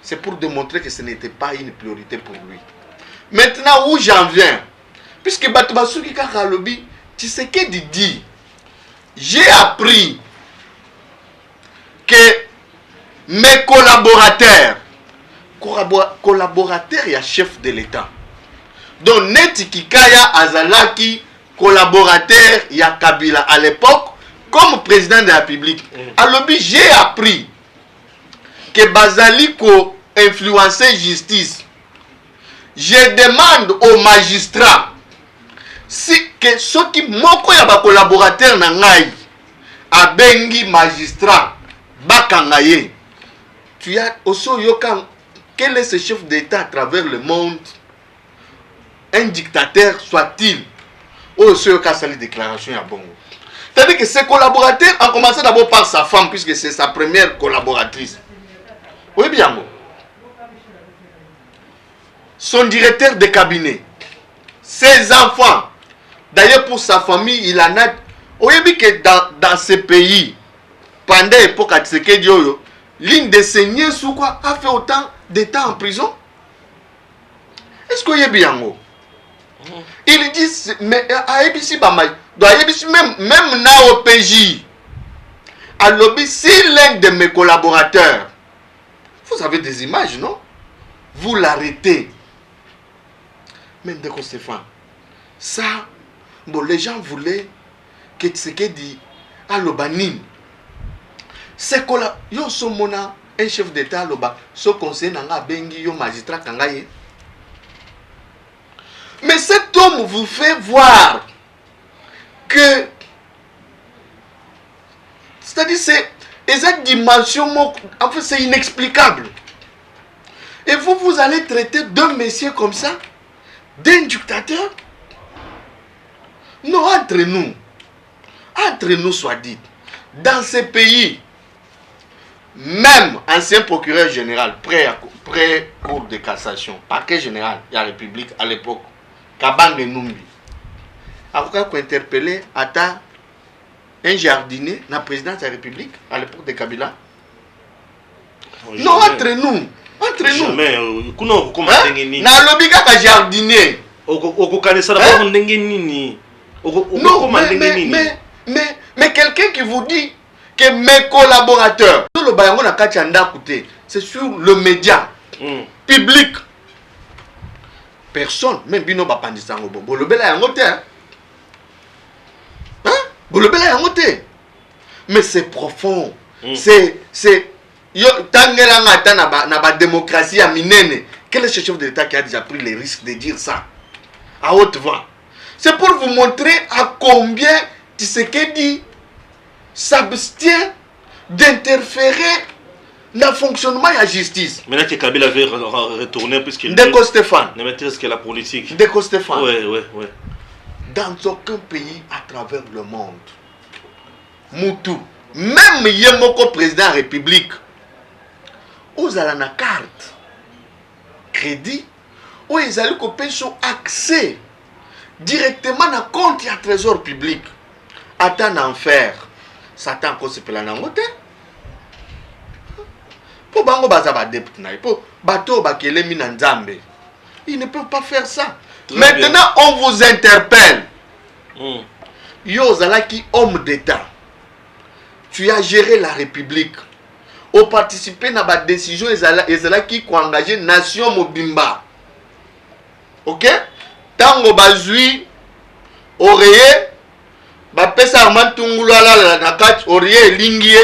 C'est pour démontrer que ce n'était pas une priorité pour lui. Maintenant, où j'en viens? Puisque Batubasuki Kakalobi, tu sais que dit, j'ai appris que mes collaborateurs, il y a chef de l'État. Donc, Neti Kikaya Azalaki, collaborateur, il y a Kabila à l'époque, comme président de la République. Alors, j'ai appris que Bazaliko influençait justice. Je demande aux magistrats si que ceux qui moko ya ba collaborateur na ngai a bengi magistrat bakangaye. Tu as aussi yokan quel est ce chef d'État à travers le monde? Un dictateur soit-il? Aussi yokan sali déclaration ya bongo. C'est-à-dire que ses collaborateurs ont commencé d'abord par sa femme, puisque c'est sa première collaboratrice. Oui, bien. Son directeur de cabinet, ses enfants. D'ailleurs, pour sa famille, il en a. Oui, bien que dans ce pays, pendant l'époque à Tshisekedi, l'une des seigneurs sous quoi a fait autant de temps en prison. Est-ce que vous bien? Il dit, mais à ABC, même na OPJ, à lobby, si l'un de mes collaborateurs, vous avez des images, non? Vous l'arrêtez. Même de Stéphane, ça, bon, les gens voulaient que Tshisekedi à l'Obanine. C'est que là, yo somona un chef d'État à l'Oba, ce conseil n'a bengi yo magistrat kangaye. Mais cet homme vous fait voir que, c'est-à-dire c'est cette dimension, en fait c'est inexplicable. Et vous allez traiter d'un messieurs comme ça, d'un dictateur? Non, entre nous soit dit, dans ces pays, même ancien procureur général, pré-cour de cassation, parquet général de la République à l'époque, Kabang Numbi, a interpellé Ata, un jardinier, la présidence de la République à l'époque de Kabila. Non, entre nous. Jamais. Na lobika ka jardinier. Non, mais quelqu'un qui vous dit que mes collaborateurs, c'est sur le média public. Personne, même Bino Bapandisango, Bolobela Yangote. Bolobela Yangote. Mais c'est profond. C'est. Yo tangela ngata na ba démocratie à minene. Quel est ce chef d'État qui a déjà pris les risques de dire ça à haute voix? C'est pour vous montrer à combien Tshisekedi s'abstient d'interférer dans le fonctionnement de la justice. Maintenant que Kabila veut retourner puisqu'il Stéphane ne maîtrise que la politique. Ndeko Stéphane. Oui. Dans aucun pays à travers le monde, Moutou, même Yemoko président de la République, vous avez une carte crédit, où ils allaient copier son accès directement dans compte et à trésor public. Attends enfer. Satan ko sepela nango te. Pour bango bazaba adepte na pour bateau bakele mina nzambe. Ils ne peuvent pas faire ça. Très maintenant bien. On vous interpelle. Yo zalaki homme d'État. Tu as géré la République. Au participer à la décision ezalaki ko engager nation mobimba. OK? Tango bazui oreiller ba pesa armantungula la na kati oreiller lingie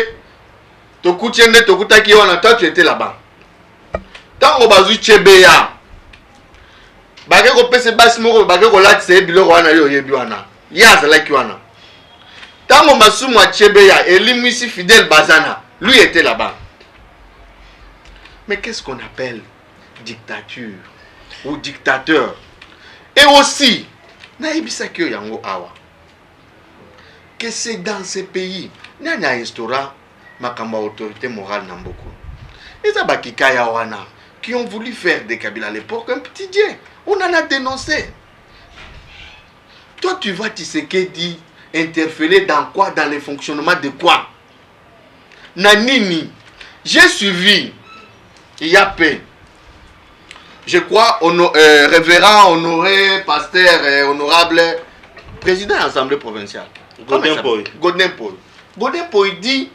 to kutiende to kutaki wana toi tu étais là-bas. Tango bazui chebeya ba ke ko pesa basi moko ba ke ko latse biloko wana yo yebi wana. Yaza like wana. Tango masumu a chebeya elimisi Fidèle Bazana, lui était là-bas. Mais qu'est-ce qu'on appelle dictature ou dictateur? Et aussi, naibisakyo yango awa. Que c'est dans ces pays, nana instaura makamba autorité morale namboko. Les abakikaya wana qui ont voulu faire de Kabila à l'époque un petit dieu. On en a dénoncé. Toi tu vois Tshisekedi interférer dans quoi? Dans le fonctionnement de quoi? Nanini, j'ai suivi il y a peu. Je crois, révérend, honoré, pasteur, honorable, président de l'Assemblée provinciale. Godin Poy dit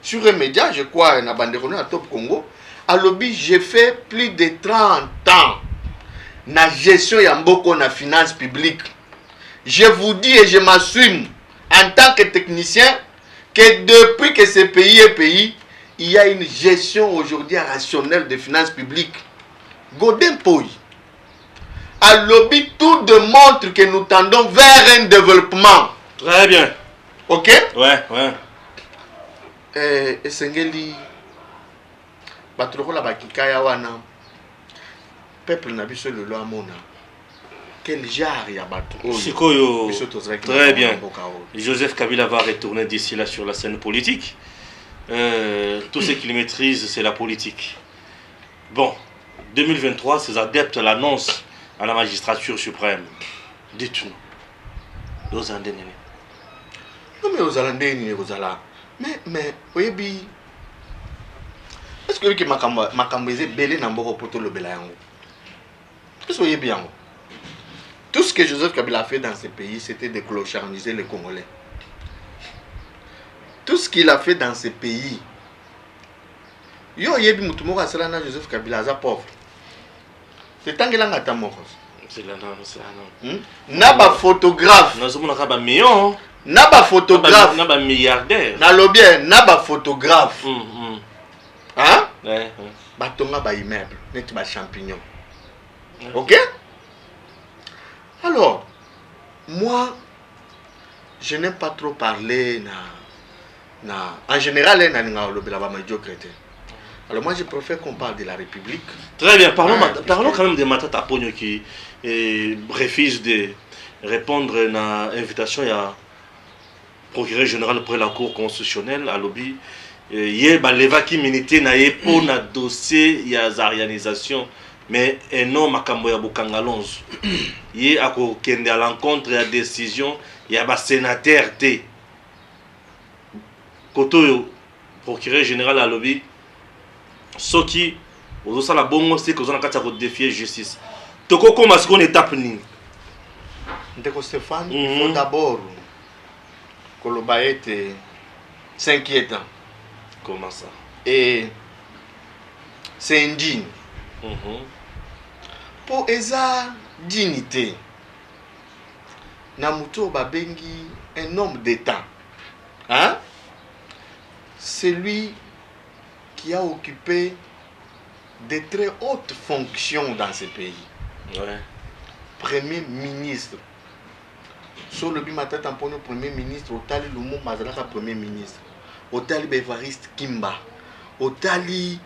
sur un média, je crois, un abandonné à Top Congo, à lobby, j'ai fait plus de 30 ans na gestion yamboko na finance publique. Je vous dis et je m'assume en tant que technicien que depuis que ce pays est pays, il y a une gestion aujourd'hui rationnelle des finances publiques. Godin Poy. À lobby, tout démontre que nous tendons vers un développement. Très bien. Ok? Ouais. Et Sengeli, Batroko Bakikaya wana, peuple n'a vu sur le loi mona. Quel genre y a Batroko? Sikoyo. Très bien. Joseph Kabila va retourner d'ici là sur la scène politique. Tout ce qu'il maîtrise, c'est la politique. Bon. 2023, ces adeptes l'annoncent à la magistrature suprême. Dites-nous. Aux Andénés. Non, mais aux Andénés, mais, oui, est-ce que Makambézé belé n'amboro poto le belayango? Est-ce que vous bien? Tout ce que Joseph Kabila a fait dans ce pays, c'était de clochardiser les Congolais. Tout ce qu'il a fait dans ce pays, yo yebi mutumoko asalana Joseph Kabila aza pauvre. C'est tangelanga tamoko. C'est là non. Naba photographe. Nazomona million. Naba photographe. Naba milliardaire. Na lobien naba photographe. Hein? Ouais. Batonga ba immeuble, net ba champignon. OK? Alors, moi je n'aime pas trop parler en général na lobela ba médiocrité. Alors moi je préfère qu'on parle de la République. Très bien, parlons quand même de Matata Pogno qui refuse de répondre à l'invitation à procureur général pour la Cour constitutionnelle à lobby. Il y a leva qui milité na pour na dossier ya zarianisation mais non makambo ya Bukangalonzo. Il y a kende à l'encontre ya décision ya ba sénateur T. Koto procureur général à lobby soki ozo la bongo c'est que on a kata ko défier justice. Toko comme est-ce qu'on étape ni? Ndeko Stéphane, il faut d'abord que le baïete s'inquiète. Comment ça? Et c'est indigne. Pour esa dignité, Namuto Babengi, un homme d'État. Hein? C'est lui qui a occupé de très hautes fonctions dans ce pays. Ouais. Premier ministre. Sur le bimata tampono premier ministre, Otali Lumu Mazalaka premier ministre. Otali Bevariste Kimba. Otali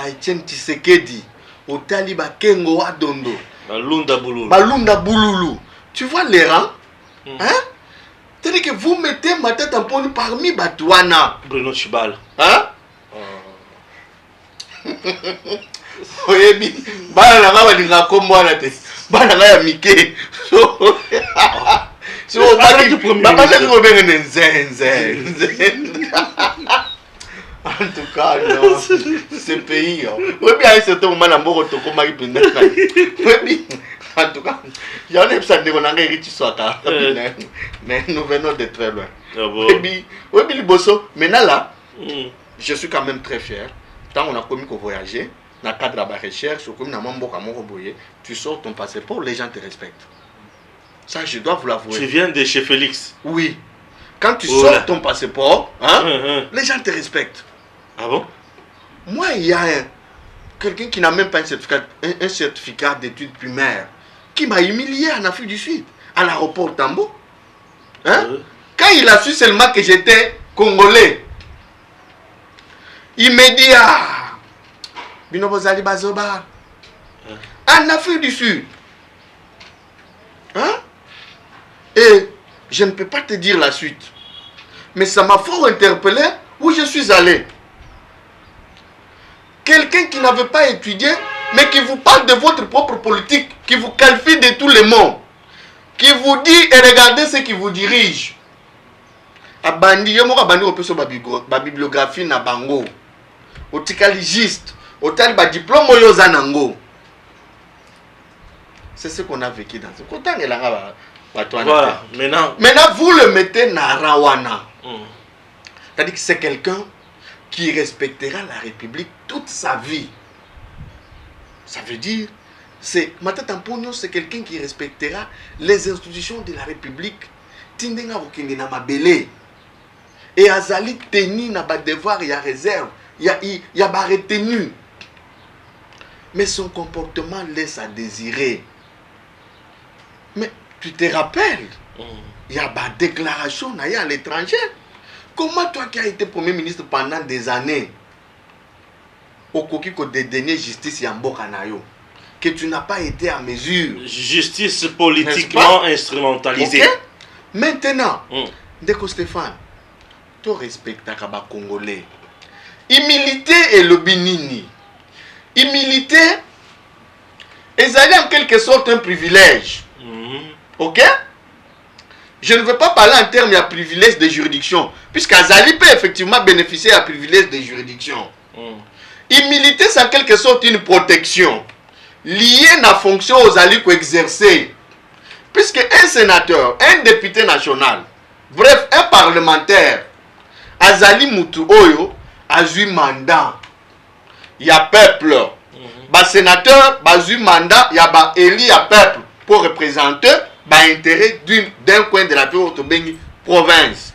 Etienne Tshisekedi. Otali Kengo Adondo. Balunda Bouloulou. Tu vois les rangs? Hein? C'est-à-dire que vous mettez ma tête en pont parmi Batouana. Bruno Chibal. Hein? oyebi bana na nga balinga komwana te bana nga ya mike so babazaki kobengene nzenze en tout cas non ce pays oyebi à un certain moment na mboko tokomaki mpenza oyebi en tout cas j'en ai besoin de qu'on a hérité soit mais nous venons de très loin oyebi liboso maintenant là je suis quand même très fier tant on a commis qu'on voyager dans le cadre de la recherche, comme dans tu sors ton passeport, les gens te respectent. Ça, je dois vous l'avouer. Tu viens de chez Félix? Oui. Quand tu sors ton passeport, les gens te respectent. Ah bon? Moi, il y a quelqu'un qui n'a même pas un certificat d'études primaires qui m'a humilié en Afrique du Sud, à l'aéroport Tambo. Quand il a su seulement que j'étais congolais, il m'a dit en Afrique du Sud. Et je ne peux pas te dire la suite. Mais ça m'a fort interpellé où je suis allé. Quelqu'un qui n'avait pas étudié, mais qui vous parle de votre propre politique, qui vous qualifie de tout le monde, qui vous dit et regardez ce qui vous dirige. Abandi, yo moko abandi opeso ba bibliographie na bango. Otikaliste. Diplôme c'est ce qu'on a vécu dans ce côté. Voilà, maintenant vous le mettez na Rawana. C'est-à-dire que c'est quelqu'un qui respectera la République toute sa vie. Ça veut dire c'est quelqu'un qui respectera les institutions de la République. Tindenga okende na mabele. Et azali teni na ba devoir ya réserve. Il y a retenu. Mais son comportement laisse à désirer. Mais tu te rappelles, il y a des déclarations à l'étranger. Comment toi qui as été Premier ministre pendant des années, au coquille de dédaigner justice et en Bokanayo, que tu n'as pas été à mesure. Justice politiquement instrumentalisée. Okay? Maintenant, Ndeko Stéphane, tu respectes les Congolais. Humilité et le binini. Humilité, ils allaient en quelque sorte un privilège. Ok? Je ne veux pas parler en termes de privilège de juridiction, puisqu'Azali peut effectivement bénéficier d'un privilège de juridiction. Humilité, c'est en quelque sorte une protection liée à la fonction aux alliés qu'on exercer. Puisque un sénateur, un député national, bref, un parlementaire, Azali Moutou Oyo, a eu mandat. Il y a peuple. Ba sénateur, ba eu mandat, il y a ba élu à peuple pour représenter ba intérêt d'un coin de la province.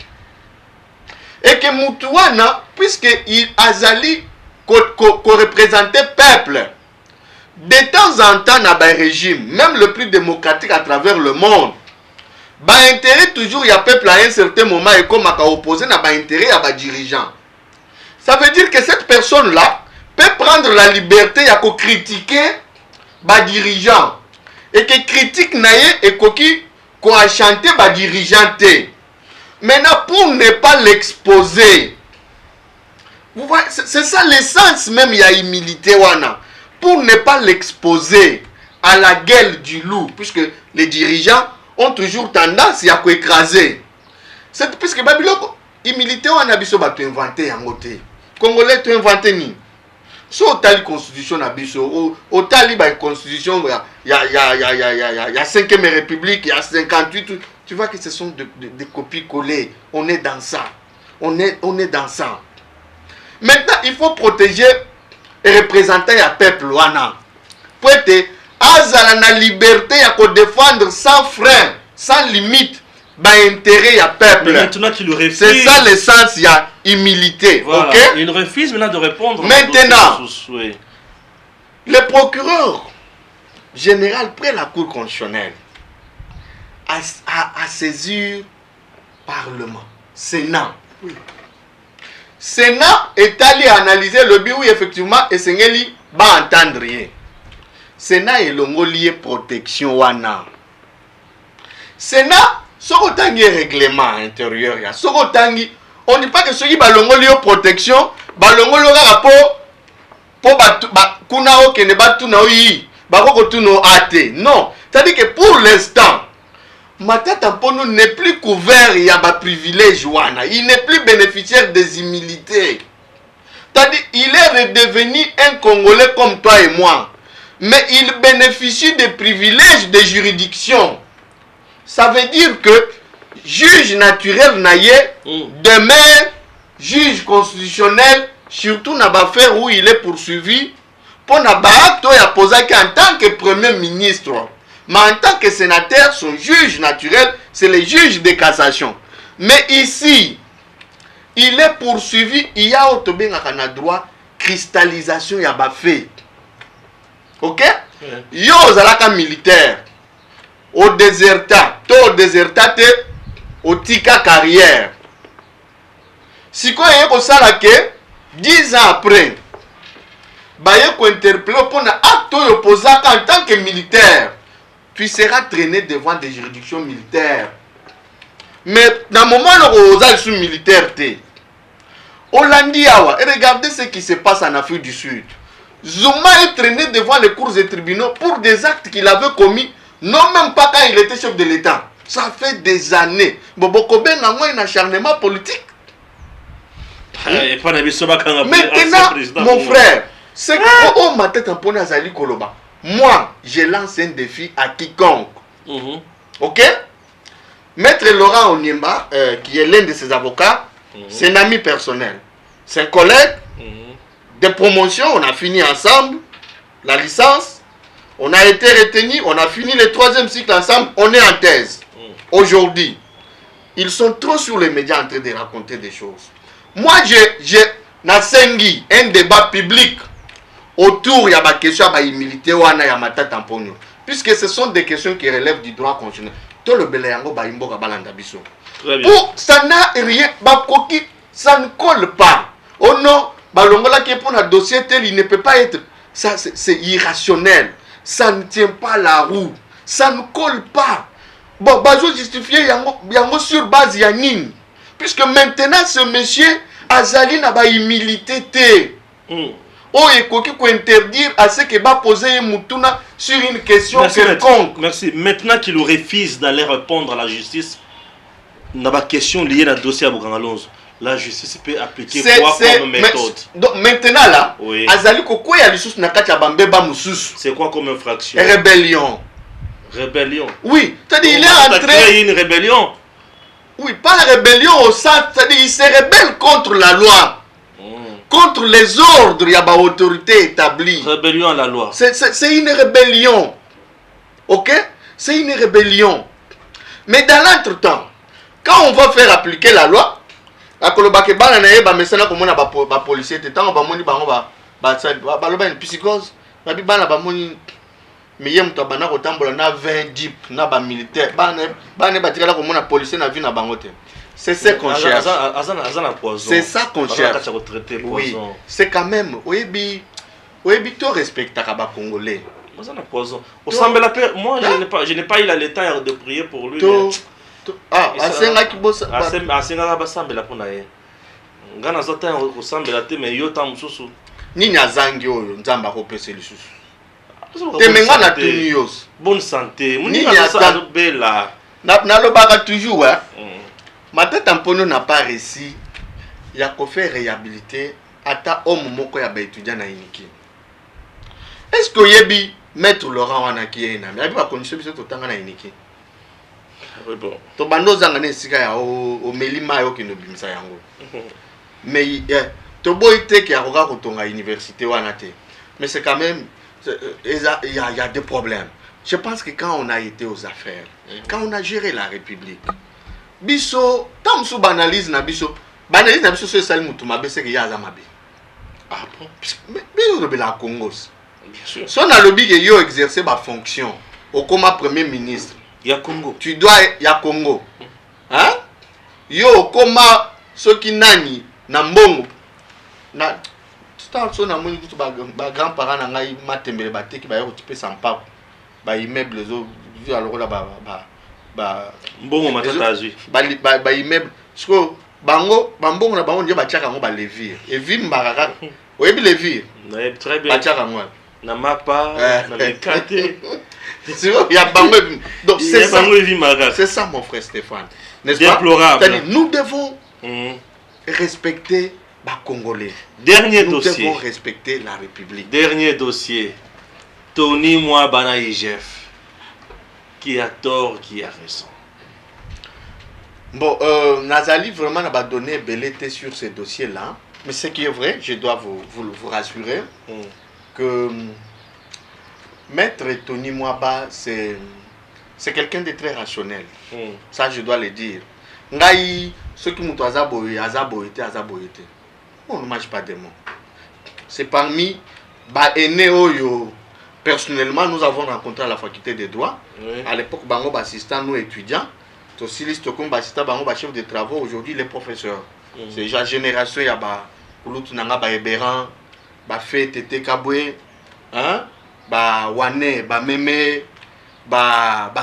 Et que Moutouana, puisque il Azali qu'on représentait peuple, de temps en temps dans ba régime, même le plus démocratique à travers le monde, ba intérêt toujours il y a peuple à un certain moment et comme à opposer na ba intérêt à ba dirigeant. Ça veut dire que cette personne-là peut prendre la liberté à critiquer les dirigeants. Et que critique naïe et qu'on a chanté les dirigeants. Maintenant, pour ne pas l'exposer, vous voyez, c'est ça l'essence même, il y a humilité. Pour ne pas l'exposer à la gueule du loup, puisque les dirigeants ont toujours tendance à écraser. C'est puisque Babylone, humilité, on a besoin d'inventer en côté. Congolais, tu inventé ni. Si on a la constitution na biso, on a la constitution, il y a 5e république, il y a 58, tu vois que ce sont des copies collées. On est dans ça. On est dans ça. Maintenant, il faut protéger et représenter le peuple. Pour être la liberté à défendre sans frein, sans limite. Intérêt à peuple. Mais maintenant qu'il refuse. C'est ça l'essence, il y a humilité. Voilà. Okay? Il refuse maintenant de répondre. Maintenant, le procureur général près la Cour constitutionnelle a saisi Parlement, Sénat. Oui. Sénat est allé analyser le but où effectivement et Sengeli va entendre rien. Sénat est le mot lié protection wana. Sénat Sokotangi règlement intérieur ya Sokotangi on dit pas que ceux qui balongo lié protection balongo le rapport pour kuna okende batuna oyi bakoko tuno ate. Non, c'est-à-dire que pour l'instant Matata Mponyo n'est plus couvert, il y a des privilèges, il n'est plus bénéficiaire des humilités. C'est-à-dire il est redevenu un Congolais comme toi et moi, mais il bénéficie des privilèges de juridiction. Ça veut dire que juge naturel naïe, demain juge constitutionnel, surtout dans l'affaire où il est poursuivi, pour n'abattre en tant que premier ministre. Mais en tant que sénateur, son juge naturel, c'est le juge de cassation. Mais ici, il est poursuivi, il y a un droit cristallisation, il y a un fait. Ok? Yo, zalaka militaire, au déserta, au tika carrière. Si quoi est au salake, 10 ans après, baye ko interpellé pour na acte opposé en tant que militaire. Tu seras traîné devant des juridictions militaires. Mais dans le moment où vous êtes militaire, Hollandia, et regardez ce qui se passe en Afrique du Sud. Zuma est traîné devant les cours et tribunaux pour des actes qu'il avait commis, non même pas quand il était chef de l'État. Ça fait des années. Bobo Ben a un acharnement politique. Maintenant, mon frère, c'est que oh, ma tête en pone Azali Koloba. Moi, je lance un défi à quiconque. Ok? Maître Laurent Onyemba, qui est l'un de ses avocats, c'est un ami personnel. C'est un collègue de promotion. On a fini ensemble la licence. On a été retenu. On a fini le 3e cycle ensemble. On est en thèse. Aujourd'hui, ils sont trop sur les médias en train de raconter des choses. Moi, j'ai Nasengi, un débat public autour de la question de l'humilité ou de Matata Mponyo. Puisque ce sont des questions qui relèvent du droit constitutionnel. Tout le Béléango Baimbo Balanda Bisso. Pour ça n'a rien, ça ne colle pas. Oh non, Balongola qui est pour un dossier tel, il ne peut pas être. Ça, c'est irrationnel. Ça ne tient pas la roue. Ça ne colle pas. Bon, Bazo justifié Yango sur base Yanine. Puisque maintenant, ce monsieur Azali n'a pas humilité. Oh, il faut interdire à ce que va poser Moutouna sur une question quelconque. Merci. Maintenant qu'il refuse d'aller répondre à la justice, il y a une question liée à dossier à Bougangalonzo. La justice peut appliquer quoi comme méthode? Donc maintenant là, oui. Azali Koko ya lisusu na kati ya bambeba mususu. C'est quoi comme infraction? Rébellion. Rébellion. Oui, c'est-à-dire il est entré créé une rébellion. Oui, pas la rébellion au sein, c'est-à-dire il se rébelle contre la loi. Contre les ordres, il y a une autorité établie. Rébellion à la loi. C'est une rébellion. Ok? C'est une rébellion. Mais dans l'entretemps, quand on va faire appliquer la loi, la kolobake bana na yeba mesana komona ba policier te tango ba moni bango ba loba une psychose ba bi bana ba moni miye muto bana ko tambola na 20 jeep na ba militaire bana ba tikala komona policier na vie na bango te. C'est ça qu'on cherche. C'est ça qu'on cherche. Oui, c'est quand même oyebi to respecte Kaba Congolais. Moi je n'ai pas eu l'état de prier pour lui. Ah, asenga kibosa. Asenga basambela pona ye. Ngana zota osambela te me yo ta mususu. Nini azangi oyo nzamba ko pese lisusu. Temenga na tuni yos. Bonne santé. Nini azabela. Na lobaka toujours hein. Matata Mponyo n'a pas réussi. Il a qu'à faire réhabiliter ata homme moko ya ba étudiant na iniki. Est-ce que yebi maître Laurent wana ki ena? Mais abi ba condition biso to tanga na iniki. Oui bon. To bando zanga na sika ya o melima yo ki no bimisa yango. Mais to boite ki akoka kotonga université wana te. Mais c'est quand même il y a des problèmes. Je pense que quand on a été aux affaires, quand on a géré la République, biso tam sou banalise na biso so sali mutu mabe se ke yaza mabe. Ah bon? Mais biso de la Congos. Bien sûr. Si on a lobby que yo exercer ma fonction au comme premier ministre, ya Congo. Tu dois ya Congo. Hein? Yo comme ceux qui nani na mbongo na tout so na moni kutu ba grand-parents na ngai matembele ba teki ba yo tipe sampa ba immeuble zo alors là ba mbongo matata azui ba immeuble. Parce que bango bambongo na bango ndio batiaka ngo ba levire et vim baraka oyebi levire très bien batiaka ngo na mapa na mekate il y a bango donc c'est ça mon frère Stéphane, n'est-ce déplorable. pas? Nous devons respecter les Congolais. Dernier nous dossier. Nous devons respecter la République. Dernier dossier. Tony Mwabana IGF. Qui a tort, qui a raison? Bon, Nazali vraiment n'a pas donné belleté sur ce dossier-là. Mais ce qui est vrai, je dois vous rassurer que Maître Tony Mwaba, c'est quelqu'un de très rationnel. Ça, je dois le dire. Ngai, ceux qui m'ont azaboyé, on ne mange pas des mots. C'est parmi les oyo. Personnellement, nous avons rencontré à la faculté des droits. À l'époque, Bango assistant, nous étudiants. Aussi, comme assistant, Bango chef de travaux, aujourd'hui, les professeurs. C'est déjà génération, il y a Kouloutunanga, Eberan, Fait, Tete Kabwe, hein? Wane, Meme,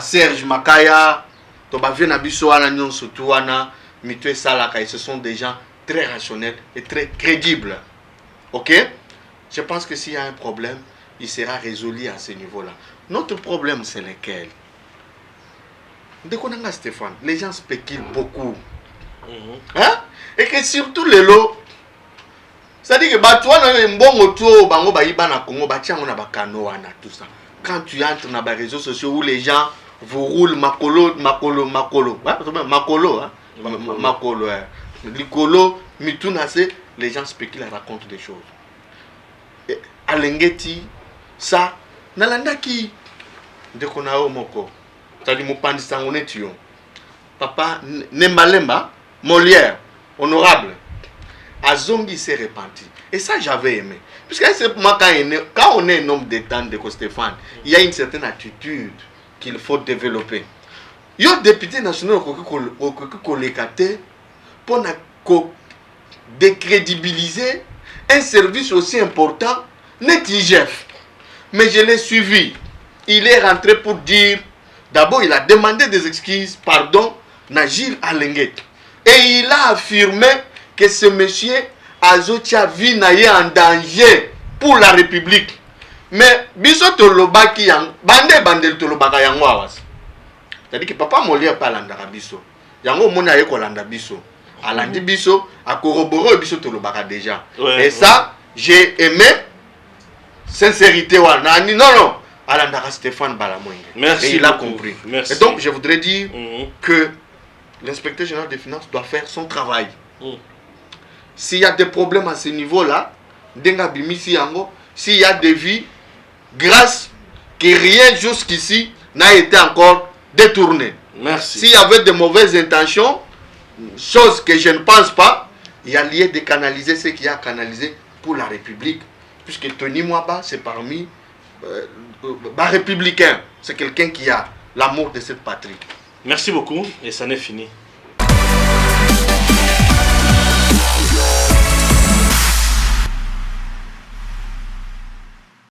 Serge Makaya, Vena Bissoana, Nyon Soutouana, Mitue Salaka. Ce sont des gens très rationnels et très crédibles. Ok? Je pense que s'il y a un problème, il sera résolu à ce niveau-là. Notre problème, c'est lequel? Dès qu'on a Stéphane, les gens spéculent beaucoup. Hein? Et que surtout les lots, c'est-à-dire que toi, tout ça. Quand tu entres dans les réseaux sociaux où les gens vous roulent makolo, likolo, mitunase, les gens spéculent et racontent des choses. Et Alengeti, ça, nalanda qui de konao moko, c'est-à-dire mopandi sangone tuyon. Papa Nembalemba, Molière, honorable, Azongi s'est repenti. Et ça, j'avais aimé. Puisque quand on est un homme d'État de Stéphane, il y a une certaine attitude qu'il faut développer. Il y a un député national pour décrédibiliser un service aussi important, net IGF. Mais je l'ai suivi. Il est rentré pour dire, d'abord il a demandé des excuses, pardon, Najil Alenguet. Et il a affirmé que ce monsieur Azotia vit en danger pour la République. Mais biso toloba ki yang bande toloba yango awas. C'est-à-dire que papa Molière parle en biso. Yango mona ye kolanda biso. Alandi biso a corroboré biso toloba déjà. Et ça j'ai aimé sincérité wana. Non. Alandara Stéphane Balamoine. Merci. Et il a compris. Merci. Et donc je voudrais dire que l'inspecteur général des finances doit faire son travail. S'il y a des problèmes à ce niveau-là, s'il y a des vies, grâce que rien jusqu'ici n'a été encore détourné. Merci. S'il y avait de mauvaises intentions, chose que je ne pense pas, il y a lieu de canaliser ce qu'il y a canalisé pour la République. Puisque Tony Mwaba, c'est parmi républicains. C'est quelqu'un qui a l'amour de cette patrie. Merci beaucoup et ça n'est fini.